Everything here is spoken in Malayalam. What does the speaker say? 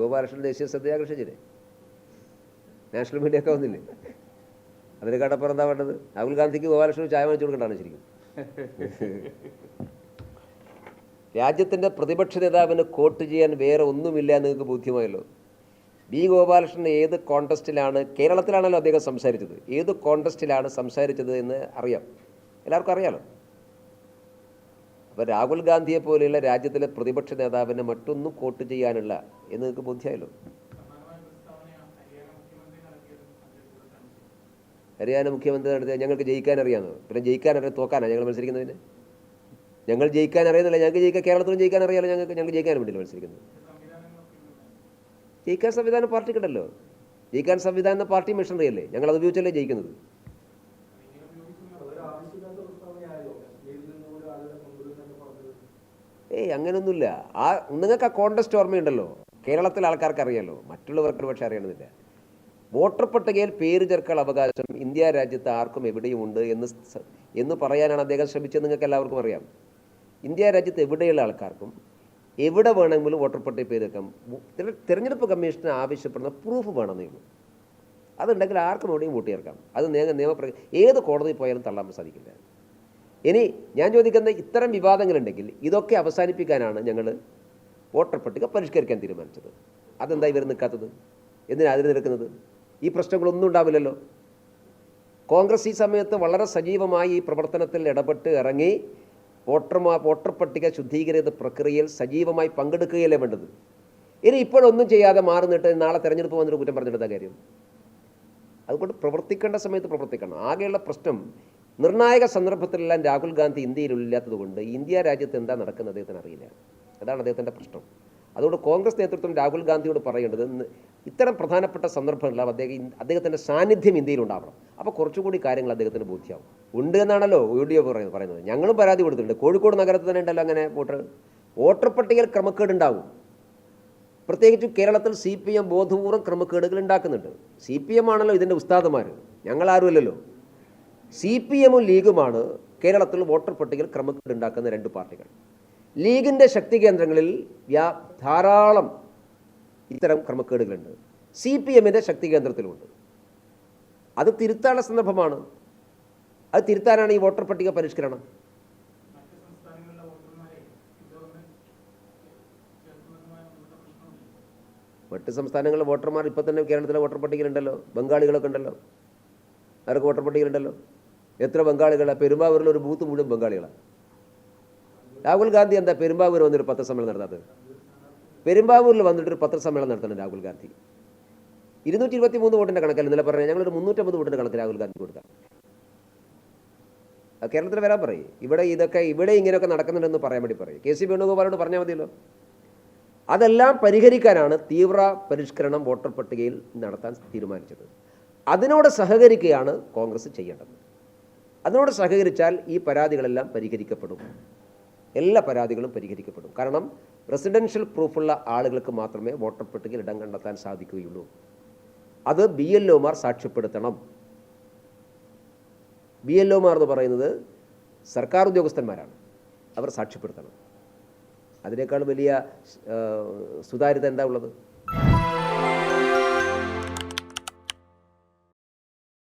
ഗോപാലകൃഷ്ണൻ ദേശീയ ശ്രദ്ധ ആകർഷിച്ചില്ലേ? നാഷണൽ മീഡിയ ഒക്കെ വന്നില്ലേ? അതിന് കടപ്പുറം എന്താ വേണ്ടത്? രാഹുൽ ഗാന്ധിക്ക് ഗോപാലകൃഷ്ണൻ ചായ വാങ്ങിച്ചു കൊടുക്കേണ്ടതാണ് ശരിക്കും. രാജ്യത്തിൻ്റെ പ്രതിപക്ഷ നേതാവിന് കോട്ട് ചെയ്യാൻ വേറെ ഒന്നുമില്ല എന്ന് നിങ്ങൾക്ക് ബോധ്യമായല്ലോ. ബി ഗോപാലകൃഷ്ണൻ ഏത് കോൺടെസ്റ്റിലാണ്, കേരളത്തിലാണല്ലോ അദ്ദേഹം സംസാരിച്ചത്, ഏത് കോൺടെസ്റ്റിലാണ് സംസാരിച്ചത് എന്ന് അറിയാം, എല്ലാവർക്കും അറിയാലോ. അപ്പോൾ രാഹുൽ ഗാന്ധിയെ പോലെയുള്ള രാജ്യത്തിലെ പ്രതിപക്ഷ നേതാവിനെ മറ്റൊന്നും കോട്ട് ചെയ്യാനില്ല എന്ന് നിങ്ങൾക്ക് ബോധ്യമായല്ലോ. ഹരിയാന മുഖ്യമന്ത്രി നടത്തിയ ഞങ്ങൾക്ക് ജയിക്കാൻ അറിയാമെന്ന്. പിന്നെ ജയിക്കാൻ അറിയാം, തോക്കാനാണ് ഞങ്ങൾ മത്സരിക്കുന്നതിന്? ഞങ്ങൾ ജയിക്കാൻ അറിയുന്നില്ല, ഞങ്ങൾക്ക് ജയിക്കാൻ, കേരളത്തിലും ജയിക്കാൻ അറിയാലോ. ഞങ്ങൾക്ക് ജയിക്കാനും വേണ്ടിയില്ല മത്സരിക്കുന്നത്. ജയിക്കാൻ സംവിധാനം പാർട്ടിക്കുണ്ടല്ലോ. ജയിക്കാൻ സംവിധാനം പാർട്ടി മെഷീനറി അല്ലേ, ഞങ്ങൾ അത് ഉപയോഗിച്ചല്ലേ ജയിക്കുന്നത്. അങ്ങനെയൊന്നുമില്ല. നിങ്ങൾക്ക് ആ കോൺടെസ്റ്റ് ഓർമ്മയുണ്ടല്ലോ, കേരളത്തിലെ ആൾക്കാർക്ക് അറിയാലോ, മറ്റുള്ളവർക്ക് പക്ഷേ അറിയണമെന്നില്ല. വോട്ടർ പട്ടികയിൽ പേര് ചേർക്കാൻ അവകാശം ഇന്ത്യ രാജ്യത്ത് ആർക്കും എവിടെയും ഉണ്ട് എന്ന് പറയാനാണ് അദ്ദേഹം ശ്രമിച്ചത്. നിങ്ങൾക്ക് എല്ലാവർക്കും അറിയാം. ഇന്ത്യ രാജ്യത്ത് എവിടെയുള്ള ആൾക്കാർക്കും എവിടെ വേണമെങ്കിലും വോട്ടർ പട്ടിക പേര് ചേർക്കാം. തിരഞ്ഞെടുപ്പ് കമ്മീഷന് ആവശ്യപ്പെടുന്ന പ്രൂഫ് വേണമെന്നേ ഉള്ളൂ. അതുണ്ടെങ്കിൽ ആർക്കും എവിടെയും വോട്ട് ചേർക്കാം. അത് നിയമപ്രകാരം ഏത് കോടതിയിൽ പോയാലും തള്ളാൻ സാധിക്കില്ല. ഇനി ഞാൻ ചോദിക്കുന്ന, ഇത്തരം വിവാദങ്ങളുണ്ടെങ്കിൽ ഇതൊക്കെ അവസാനിപ്പിക്കാനാണ് ഞങ്ങൾ വോട്ടർ പട്ടിക പരിഷ്കരിക്കാൻ തീരുമാനിച്ചത്. അതെന്താ ഇവർ നിൽക്കാത്തത്? എന്തിനാണ് അതിന് നിൽക്കുന്നത്? ഈ പ്രശ്നങ്ങളൊന്നും ഉണ്ടാവില്ലല്ലോ. കോൺഗ്രസ് ഈ സമയത്ത് വളരെ സജീവമായി ഈ പ്രവർത്തനത്തിൽ ഇടപെട്ട് ഇറങ്ങി വോട്ടർ പട്ടിക ശുദ്ധീകരണ പ്രക്രിയയിൽ സജീവമായി പങ്കെടുക്കുകയല്ലേ വേണ്ടത്. ഇനി ഇപ്പോഴൊന്നും ചെയ്യാതെ മാറി നിന്നിട്ട് നാളെ തെരഞ്ഞെടുപ്പ് വന്നിട്ട് കുറ്റം പറഞ്ഞിട്ട് കാര്യം? അതുകൊണ്ട് പ്രവർത്തിക്കേണ്ട സമയത്ത് പ്രവർത്തിക്കണം. ആകെയുള്ള പ്രശ്നം, നിർണായക സന്ദർഭത്തിലെല്ലാം രാഹുൽ ഗാന്ധി ഇന്ത്യയിലില്ലാത്തത് കൊണ്ട് ഇന്ത്യ രാജ്യത്ത് എന്താ നടക്കുന്നത് അദ്ദേഹത്തിന് അറിയില്ല. അതാണ് അദ്ദേഹത്തിൻ്റെ പ്രശ്നം. അതുകൊണ്ട് കോൺഗ്രസ് നേതൃത്വം രാഹുൽ ഗാന്ധിയോട് പറയേണ്ടത്, ഇത്തരം പ്രധാനപ്പെട്ട സന്ദർഭങ്ങളിൽ അദ്ദേഹത്തിൻ്റെ സാന്നിധ്യം ഇന്ത്യയിൽ ഉണ്ടാവണം. അപ്പോൾ കുറച്ചുകൂടി കാര്യങ്ങൾ അദ്ദേഹത്തിന് ബോധ്യമാവും. ഉണ്ട് എന്നാണല്ലോ UDF പറയുന്നത്. ഞങ്ങളും പരാതി കൊടുത്തിട്ടുണ്ട്. കോഴിക്കോട് നഗരത്തിൽ തന്നെ ഉണ്ടല്ലോ അങ്ങനെ വോട്ടർ പട്ടികയിൽ ക്രമക്കേടുണ്ടാവും. പ്രത്യേകിച്ച് കേരളത്തിൽ CPM ബോധപൂർവ്വം ക്രമക്കേടുകൾ ഉണ്ടാക്കുന്നുണ്ട്. CPM ആണല്ലോ ഇതിൻ്റെ ഉസ്താദുമാർ, ഞങ്ങളാരുമല്ലല്ലോ. CPM-ഉം ലീഗുമാണ് കേരളത്തിൽ വോട്ടർ പട്ടികയിൽ ക്രമക്കേട് ഉണ്ടാക്കുന്ന രണ്ട് പാർട്ടികൾ. ലീഗിൻ്റെ ശക്തി കേന്ദ്രങ്ങളിൽ ധാരാളം ഇത്തരം ക്രമക്കേടുകളുണ്ട്. CPM-ൻ്റെ ശക്തി കേന്ദ്രത്തിലുമുണ്ട്. അത് തിരുത്താനുള്ള സന്ദർഭമാണ്. അത് തിരുത്താനാണ് ഈ വോട്ടർ പട്ടിക പരിഷ്കരണം. മറ്റ് സംസ്ഥാനങ്ങളിലെ വോട്ടർമാർ ഇപ്പോൾ തന്നെ കേരളത്തിലെ വോട്ടർ പട്ടികയിലുണ്ടല്ലോ. ബംഗാളികളൊക്കെ ഉണ്ടല്ലോ, അവർക്ക് വോട്ടർ പട്ടികയിലുണ്ടല്ലോ. എത്ര ബംഗാളികളാണ്? പെരുമ്പാവൂരിൽ ഒരു ബൂത്ത് മുഴുവൻ ബംഗാളികളാണ്. രാഹുൽ ഗാന്ധി എന്താ പെരുമ്പാവൂർ വന്നൊരു പത്രസമ്മേളനം നടത്താത്തത്? പെരുമ്പാവൂരിൽ വന്നിട്ടൊരു പത്രസമ്മേളനം നടത്തണം രാഹുൽ ഗാന്ധി. 223 വോട്ടിൻ്റെ കണക്കല്ല ഇന്നലെ പറഞ്ഞാൽ, ഞങ്ങളൊരു 350 വോട്ടിൻ്റെ കണക്ക് രാഹുൽ ഗാന്ധി കൊടുക്കാം. കേരളത്തിൽ വരാൻ പറയും. ഇവിടെ ഇങ്ങനെയൊക്കെ നടക്കുന്നുണ്ടെന്ന് പറയാൻ വേണ്ടി പറയും. KC വേണുഗോപാലോട് പറഞ്ഞാൽ മതിയല്ലോ. അതെല്ലാം പരിഹരിക്കാനാണ് തീവ്ര പരിഷ്കരണം വോട്ടർ പട്ടികയിൽ നടത്താൻ തീരുമാനിച്ചത്. അതിനോട് സഹകരിക്കുകയാണ് കോൺഗ്രസ് ചെയ്യേണ്ടത്. അതിനോട് സഹകരിച്ചാൽ ഈ പരാതികളെല്ലാം പരിഹരിക്കപ്പെടും. എല്ലാ പരാതികളും പരിഹരിക്കപ്പെടും. കാരണം റെസിഡൻഷ്യൽ പ്രൂഫുള്ള ആളുകൾക്ക് മാത്രമേ വോട്ടർ പട്ടികയിൽ ഇടം കണ്ടെത്താൻ സാധിക്കുകയുള്ളൂ. അത് BLOമാർ സാക്ഷ്യപ്പെടുത്തണം. BLOമാർ എന്ന് പറയുന്നത് സർക്കാർ ഉദ്യോഗസ്ഥന്മാരാണ്. അവർ സാക്ഷ്യപ്പെടുത്തണം. അതിനേക്കാൾ വലിയ സുതാര്യത എന്താ ഉള്ളത്?